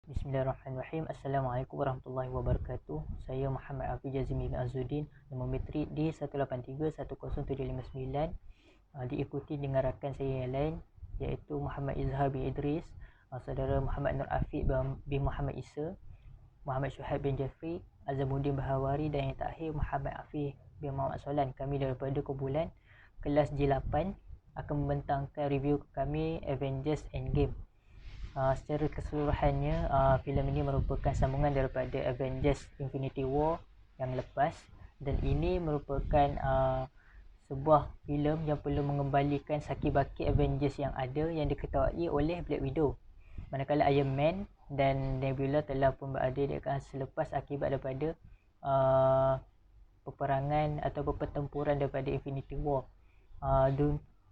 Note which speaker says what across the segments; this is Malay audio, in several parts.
Speaker 1: Bismillahirrahmanirrahim. Assalamualaikum warahmatullahi wabarakatuh. Saya Muhammad Afiq Jazimi bin Azuddin, nombor metrik D1831079, diikuti dengan rakan saya yang lain iaitu Muhammad Izhar bin Idris, saudara Muhammad Nur Afiq bin Muhammad Isa, Muhammad Syuhaib bin Jafri, Azamuddin Bahawari, dan yang terakhir Muhammad Afiq bin Muhammad Solan. Kami daripada kumpulan kelas J8 akan membentangkan review kami Avengers Endgame. Secara keseluruhannya, filem ini merupakan sambungan daripada Avengers Infinity War yang lepas, dan ini merupakan sebuah filem yang perlu mengembalikan saki-baki Avengers yang ada yang diketuai oleh Black Widow, manakala Iron Man dan Nebula telah pun berada di selepas akibat daripada peperangan atau pertempuran daripada Infinity War.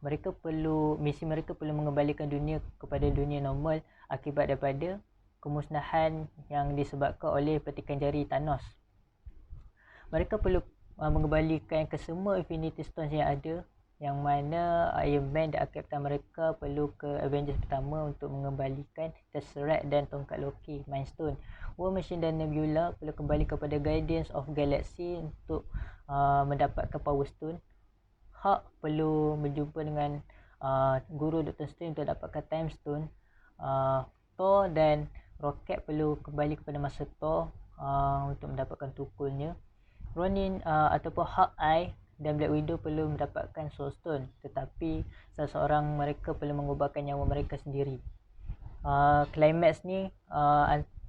Speaker 1: Misi mereka perlu mengembalikan dunia kepada dunia normal akibat daripada kemusnahan yang disebabkan oleh petikan jari Thanos. Mereka perlu mengembalikan ke semua Infinity Stones yang ada, yang mana Iron Man dan Captain mereka perlu ke Avengers pertama untuk mengembalikan Tesseract dan tongkat Loki, Mind Stone. War Machine dan Nebula perlu kembali kepada Guardians of Galaxy untuk mendapatkan Power Stone. Hulk perlu berjumpa dengan guru Dr. Strange untuk dapatkan Time Stone. Thor dan Rocket perlu kembali kepada masa Thor untuk mendapatkan tukulnya. Ronin ataupun Hawkeye dan Black Widow perlu mendapatkan Soul Stone, tetapi salah seorang mereka perlu mengubahkan nyawa mereka sendiri. Climax ni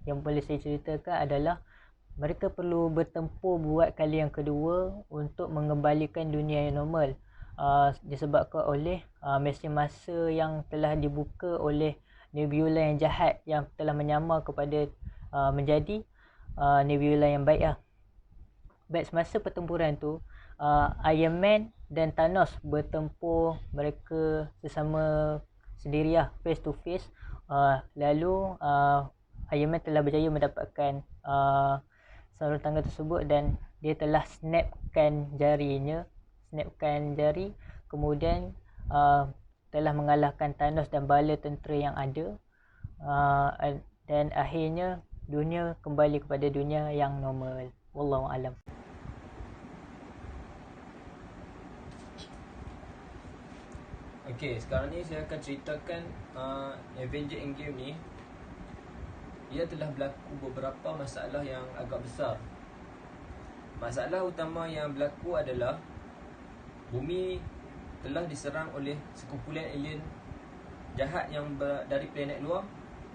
Speaker 1: yang boleh saya ceritakan adalah mereka perlu bertempur buat kali yang kedua untuk mengembalikan dunia yang normal, disebabkan oleh masa yang telah dibuka oleh Nebula yang jahat yang telah menyamar kepada menjadi Nebula yang baik . Baik, semasa pertempuran tu Iron Man dan Thanos bertempur mereka sesama sendiri face to face. Lalu Iron Man telah berjaya mendapatkan sarung tangan tersebut dan dia telah snapkan jari, kemudian telah mengalahkan Thanos dan bala tentera yang ada, dan akhirnya dunia kembali kepada dunia yang normal. Wallahu alam.
Speaker 2: Okey, sekarang ni saya akan ceritakan Avengers Endgame ni. Ia telah berlaku beberapa masalah yang agak besar. Masalah utama yang berlaku adalah bumi telah diserang oleh sekumpulan alien jahat yang dari planet luar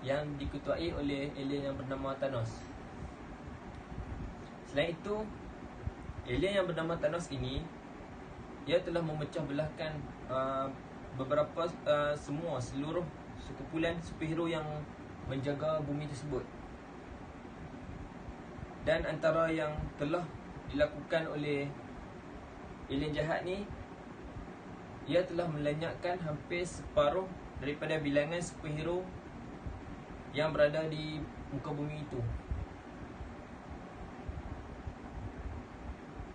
Speaker 2: yang diketuai oleh alien yang bernama Thanos. Selain itu, alien yang bernama Thanos ini ia telah memecah belahkan seluruh sekumpulan superhero yang menjaga bumi tersebut. Dan antara yang telah dilakukan oleh alien jahat ni, ia telah melenyapkan hampir separuh daripada bilangan superhero yang berada di muka bumi itu.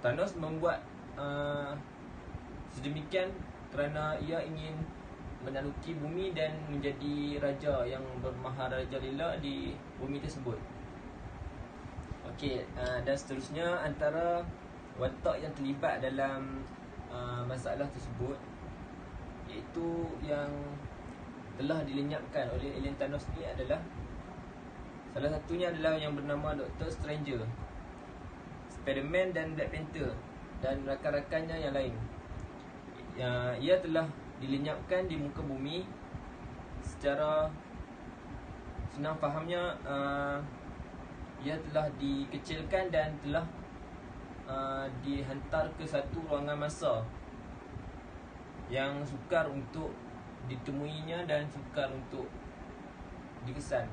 Speaker 2: Thanos membuat sedemikian kerana ia ingin menaluki bumi dan menjadi raja yang bermaharajalela di bumi tersebut. Okey, dan seterusnya antara watak yang terlibat dalam masalah tersebut, iaitu yang telah dilenyapkan oleh alien Thanos ni adalah, salah satunya adalah yang bernama Dr. Stranger, Spider-Man dan Black Panther dan rakan-rakannya yang lain. Ia telah dilenyapkan di muka bumi. Secara senang fahamnya, ia telah dikecilkan dan telah dihantar ke satu ruangan masa yang sukar untuk ditemuinya dan sukar untuk dikesan.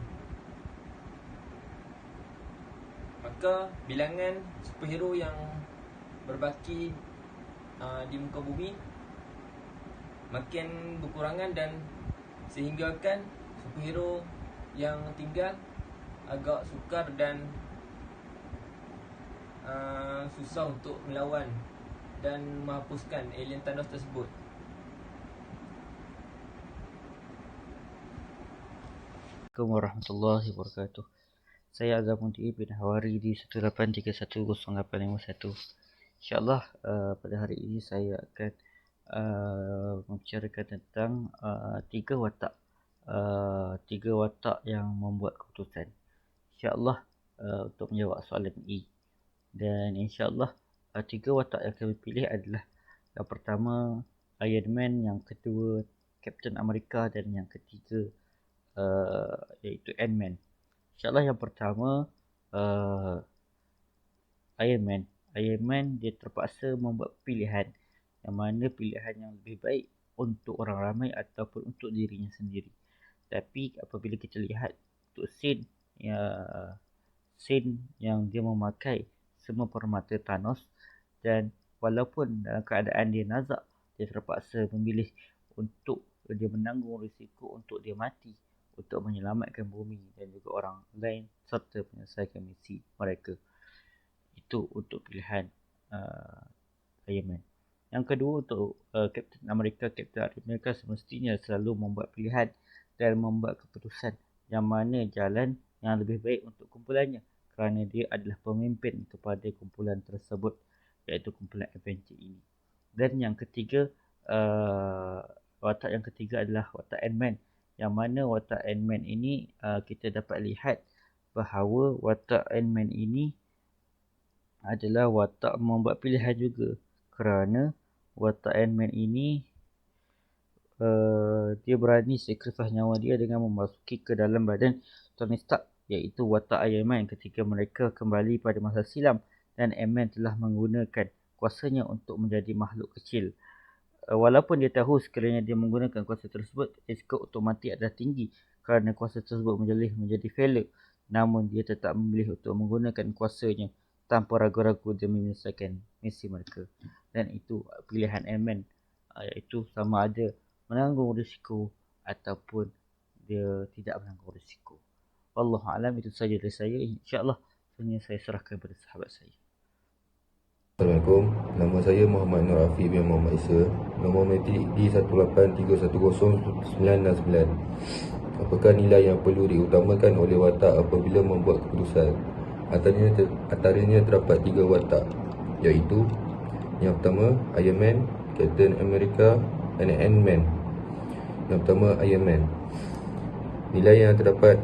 Speaker 2: Maka bilangan superhero yang berbaki di muka bumi makin berkurangan, dan sehinggakan superhero yang tinggal agak sukar dan susah untuk melawan dan menghapuskan alien Thanos tersebut.
Speaker 3: Assalamualaikum warahmatullahi wabarakatuh. Saya Azamuddin bin Hawari di 18310851. InsyaAllah pada hari ini saya akan membicarakan tentang tiga watak yang membuat keputusan. InsyaAllah untuk menjawab soalan ini. Dan insyaAllah tiga watak yang kami pilih adalah yang pertama Iron Man, yang kedua Captain America dan yang ketiga iaitu Ant-Man. InsyaAllah yang pertama Iron Man. Iron Man dia terpaksa membuat pilihan, yang mana pilihan yang lebih baik untuk orang ramai ataupun untuk dirinya sendiri. Tapi apabila kita lihat untuk scene yang dia memakai semua permata Thanos, dan walaupun dalam keadaan dia nazak, dia terpaksa memilih untuk dia menanggung risiko untuk dia mati untuk menyelamatkan bumi dan juga orang lain serta menyelesaikan misi mereka. Itu untuk pilihan Iron Man. Yang kedua untuk Captain America. Captain America semestinya selalu membuat pilihan dan membuat keputusan yang mana jalan yang lebih baik untuk kumpulannya, kerana dia adalah pemimpin kepada kumpulan tersebut, iaitu kumpulan Avenger ini. Dan yang ketiga, watak yang ketiga adalah watak Ant-Man, yang mana watak Ant-Man ini kita dapat lihat bahawa watak Ant-Man ini adalah watak membuat pilihan juga, kerana watak Ant-Man ini dia berani sacrifice nyawa dia dengan memasuki ke dalam badan Tony Stark, iaitu watak Iron Man ketika mereka kembali pada masa silam dan Ant-Man telah menggunakan kuasanya untuk menjadi makhluk kecil. Walaupun dia tahu sekiranya dia menggunakan kuasa tersebut, risiko untuk mati adalah tinggi kerana kuasa tersebut menjadi failure, namun dia tetap memilih untuk menggunakan kuasanya tanpa ragu-ragu demi menyelesaikan misi mereka. Dan itu pilihan Ant-Man, iaitu sama ada menanggung risiko ataupun dia tidak menanggung risiko. Wallahualam, itu saja dari saya. InsyaAllah sebenarnya saya serahkan kepada sahabat saya.
Speaker 4: Assalamualaikum, nama saya Muhammad Nur Afiq bin Muhammad Isa, nombor matrik D1831099. Apakah nilai yang perlu diutamakan oleh watak apabila membuat keputusan? Antaranya terdapat tiga watak, iaitu yang pertama Iron Man, Captain America dan Ant-Man. Yang pertama Iron Man. Nilai yang terdapat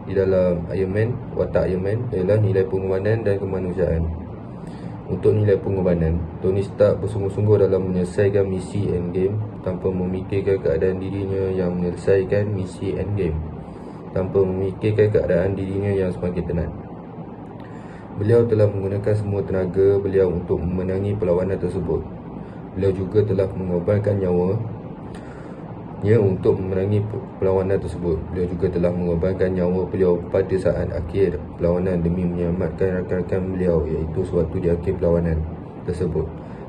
Speaker 4: di dalam Iron Man, watak Iron Man, ialah nilai pengorbanan dan kemanusiaan. Untuk nilai pengorbanan, Tony Stark bersungguh-sungguh dalam menyelesaikan misi Endgame tanpa memikirkan keadaan dirinya yang menyelesaikan misi Endgame, tanpa memikirkan keadaan dirinya yang semakin tenang. Beliau telah menggunakan semua tenaga beliau untuk memenangi perlawanan tersebut. Beliau juga telah mengorbankan nyawanya untuk memenangi perlawanan tersebut. Beliau juga telah mengorbankan nyawa beliau pada saat akhir perlawanan demi menyelamatkan rakan-rakan beliau, iaitu sewaktu di akhir perlawanan tersebut,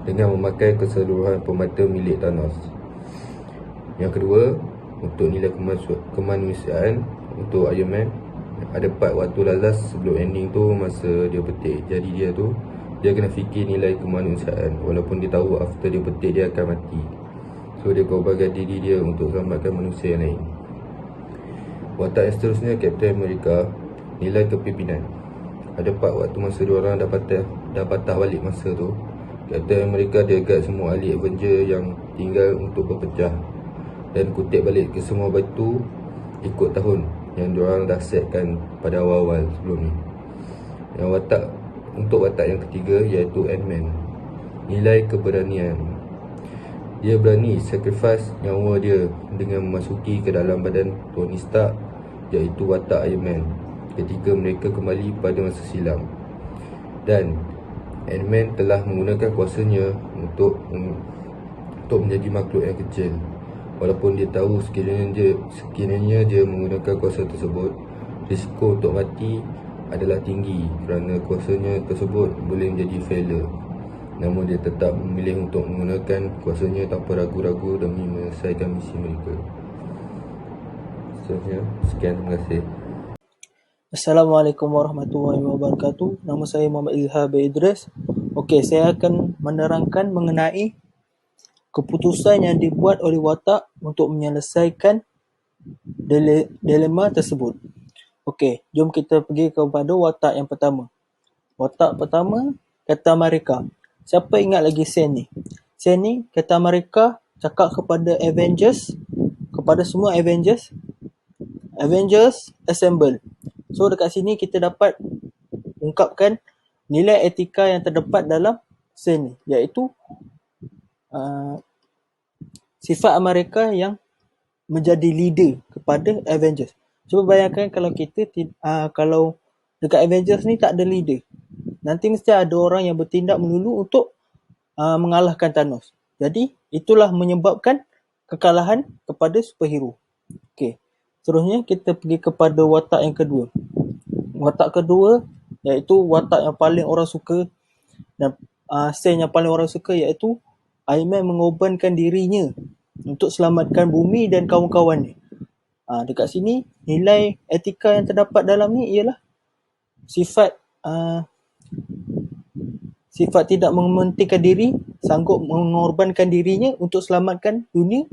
Speaker 4: dengan memakai keseluruhan permata milik Thanos. Yang kedua, untuk nilai kemanusiaan, untuk Iron Man, ada part waktu lalas sebelum ending tu, masa dia petik jadi dia kena fikir nilai kemanusiaan, walaupun dia tahu after dia petik dia akan mati. So dia korbankan diri dia untuk selamatkan manusia yang lain. Watak yang seterusnya, Captain America, nilai kepimpinan. Ada part waktu masa diorang dah patah balik masa tu, Captain America dia guide semua ahli Avenger yang tinggal untuk berpecah dan kutip balik ke semua batu ikut tahun yang diorang dah setkan pada awal-awal sebelum ni. Untuk watak yang ketiga, iaitu Ant-Man, nilai keberanian. Dia berani sacrifice nyawa dia dengan memasuki ke dalam badan Tony Stark, iaitu watak Iron Man, ketika mereka kembali pada masa silam. Dan Ant-Man telah menggunakan kuasanya untuk menjadi makhluk yang kecil. Walaupun dia tahu sekiranya dia menggunakan kuasa tersebut, risiko untuk mati adalah tinggi kerana kuasanya tersebut boleh menjadi failure. Namun dia tetap memilih untuk menggunakan kuasanya tanpa ragu-ragu demi menyelesaikan misi mereka. Seterusnya, sekian, terima kasih.
Speaker 5: Assalamualaikum warahmatullahi wabarakatuh. Nama saya Muhammad Ilham Idris. Okey, saya akan menerangkan mengenai keputusan yang dibuat oleh watak untuk menyelesaikan dilema tersebut. Okey, jom kita pergi kepada watak yang pertama. Watak pertama, Captain America. Siapa ingat lagi scene ni? Scene ni, Captain America cakap kepada Avengers, kepada semua Avengers, Avengers assemble. So dekat sini kita dapat ungkapkan nilai etika yang terdapat dalam scene ni, iaitu sifat Amerika yang menjadi leader kepada Avengers. Cuba bayangkan kalau kalau dekat Avengers ni tak ada leader, nanti mesti ada orang yang bertindak melulu untuk mengalahkan Thanos. Jadi itulah menyebabkan kekalahan kepada superhero. Okey. Seterusnya kita pergi kepada watak yang kedua. Watak kedua iaitu watak yang paling orang suka dan scene yang paling orang suka, iaitu Iron Man mengorbankan dirinya untuk selamatkan bumi dan kawan-kawannya. Dekat sini nilai etika yang terdapat dalam ni ialah sifat tidak mementingkan diri, sanggup mengorbankan dirinya untuk selamatkan dunia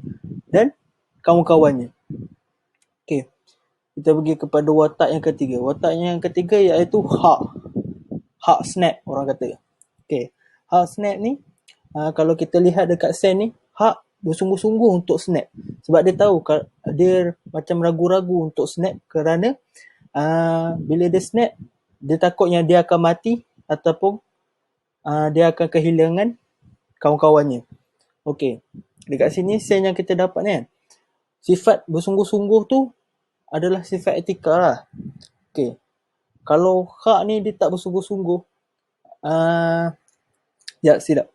Speaker 5: dan kawan-kawannya. Okey. Kita pergi kepada watak yang ketiga. Watak yang ketiga iaitu Hulk Snap, orang kata. Okey. Hulk Snap ni, kalau kita lihat dekat scene ni, Hulk bersungguh-sungguh untuk snap. Sebab dia tahu dia macam ragu-ragu untuk snap kerana bila dia snap, dia takutnya dia akan mati ataupun dia akan kehilangan kawan-kawannya. Okey. Dekat sini scene yang kita dapat ni kan, sifat bersungguh-sungguh tu adalah sifat etika lah. Okey. Kalau Hulk ni dia tak bersungguh-sungguh, silap.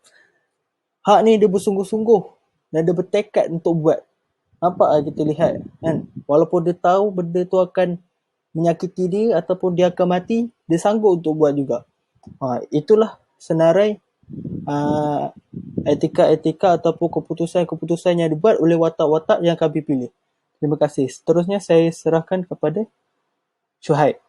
Speaker 5: Hulk ni dia bersungguh-sungguh dan dia bertekad untuk buat. Nampak kita lihat kan, walaupun dia tahu benda tu akan menyakiti dia ataupun dia akan mati, dia sanggup untuk buat juga. Itulah senarai etika-etika ataupun keputusan-keputusan yang dibuat oleh watak-watak yang kami pilih. Terima kasih. Seterusnya saya serahkan kepada Syuhaib.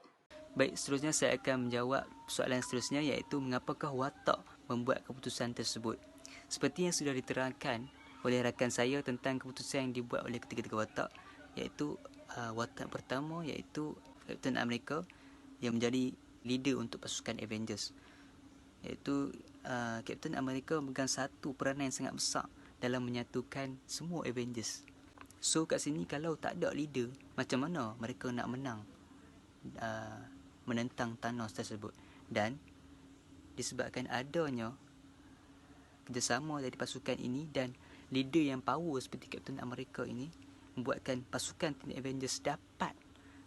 Speaker 6: Baik, seterusnya saya akan menjawab soalan seterusnya, iaitu mengapakah watak membuat keputusan tersebut. Seperti yang sudah diterangkan oleh rakan saya tentang keputusan yang dibuat oleh ketiga-tiga watak, iaitu watak pertama iaitu Captain America yang menjadi leader untuk pasukan Avengers. Iaitu Captain America memegang satu peranan yang sangat besar dalam menyatukan semua Avengers. So kat sini kalau tak ada leader, macam mana mereka nak menang menentang Thanos tersebut? Dan disebabkan adanya kerjasama dari pasukan ini dan leader yang power seperti Captain America ini, membuatkan pasukan Avengers dapat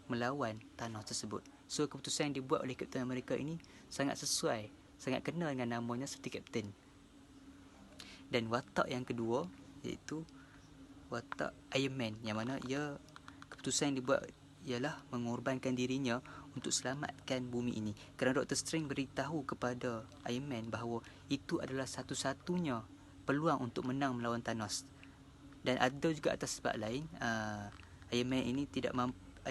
Speaker 6: melawan Thanos tersebut. So keputusan yang dibuat oleh Captain America ini sangat sesuai, sangat kena dengan namanya seperti Captain. Dan watak yang kedua iaitu watak Iron Man, yang mana keputusan yang dibuat ialah mengorbankan dirinya untuk selamatkan bumi ini. Kerana Dr. Strange beritahu kepada Iron Man bahawa itu adalah satu-satunya peluang untuk menang melawan Thanos. Dan ada juga atas sebab lain, Iron Man ini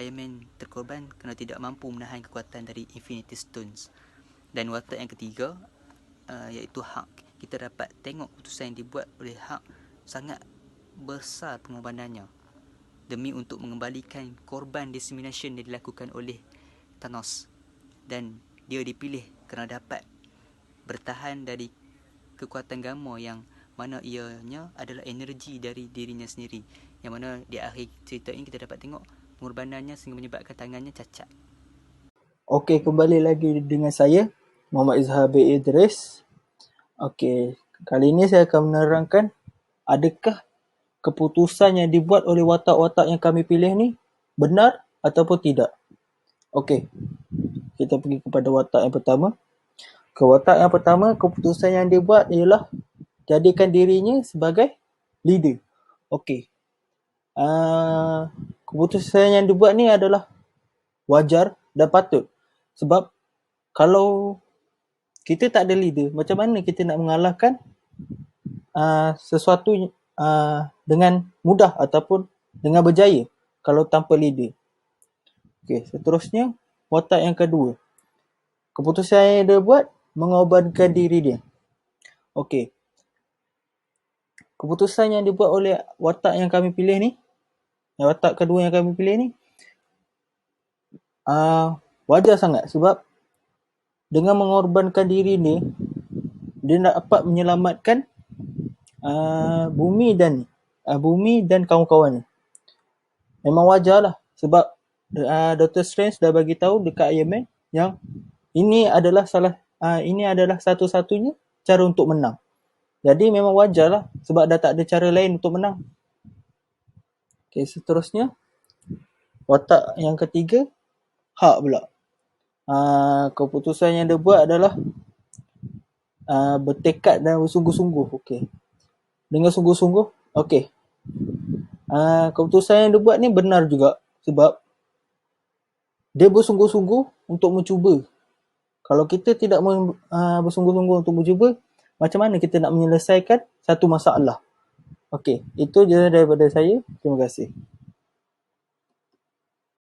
Speaker 6: Iron Man terkorban kerana tidak mampu menahan kekuatan dari Infinity Stones. Dan watak yang ketiga iaitu Hulk. Kita dapat tengok keputusan yang dibuat oleh Hulk sangat besar pengorbanannya demi untuk mengembalikan korban dissemination yang dilakukan oleh Thanos. Dan dia dipilih kerana dapat bertahan dari kekuatan gamma yang mana ianya adalah energi dari dirinya sendiri, yang mana di akhir cerita ini kita dapat tengok pengorbanannya sehingga menyebabkan tangannya cacat.
Speaker 5: Okey, kembali lagi dengan saya, Muhammad Izhar bin Idris. Okey, kali ini saya akan menerangkan adakah keputusan yang dibuat oleh watak-watak yang kami pilih ni benar ataupun tidak. Okey, kita pergi kepada watak yang pertama. Watak yang pertama, keputusan yang dibuat ialah jadikan dirinya sebagai leader. Okey. Keputusan yang dibuat ni adalah wajar dan patut. Sebab kalau kita tak ada leader, macam mana kita nak mengalahkan sesuatu dengan mudah ataupun dengan berjaya kalau tanpa leader. Okey, seterusnya watak yang kedua. Keputusan yang dia buat mengorbankan diri dia. Okey. Keputusan yang dibuat oleh watak yang kami pilih ni watak kedua yang kami pilih ni wajar sangat sebab dengan mengorbankan diri ni dia dapat menyelamatkan bumi dan kawan-kawannya. Memang wajar lah sebab Dr. Strange dah bagi tahu dekat Iron Man yang ini adalah satu-satunya cara untuk menang. Jadi memang wajar lah sebab dah tak ada cara lain untuk menang. Okay, seterusnya watak yang ketiga, Hulk pula. Keputusan yang dia buat adalah bertekad dan bersungguh-sungguh. Okay. Dengan sungguh-sungguh, okay. Keputusan yang dia buat ni benar juga sebab dia bersungguh-sungguh untuk mencuba. Kalau kita tidak bersungguh-sungguh untuk mencuba, macam mana kita nak menyelesaikan satu masalah? Okey, itu je daripada saya. Terima kasih.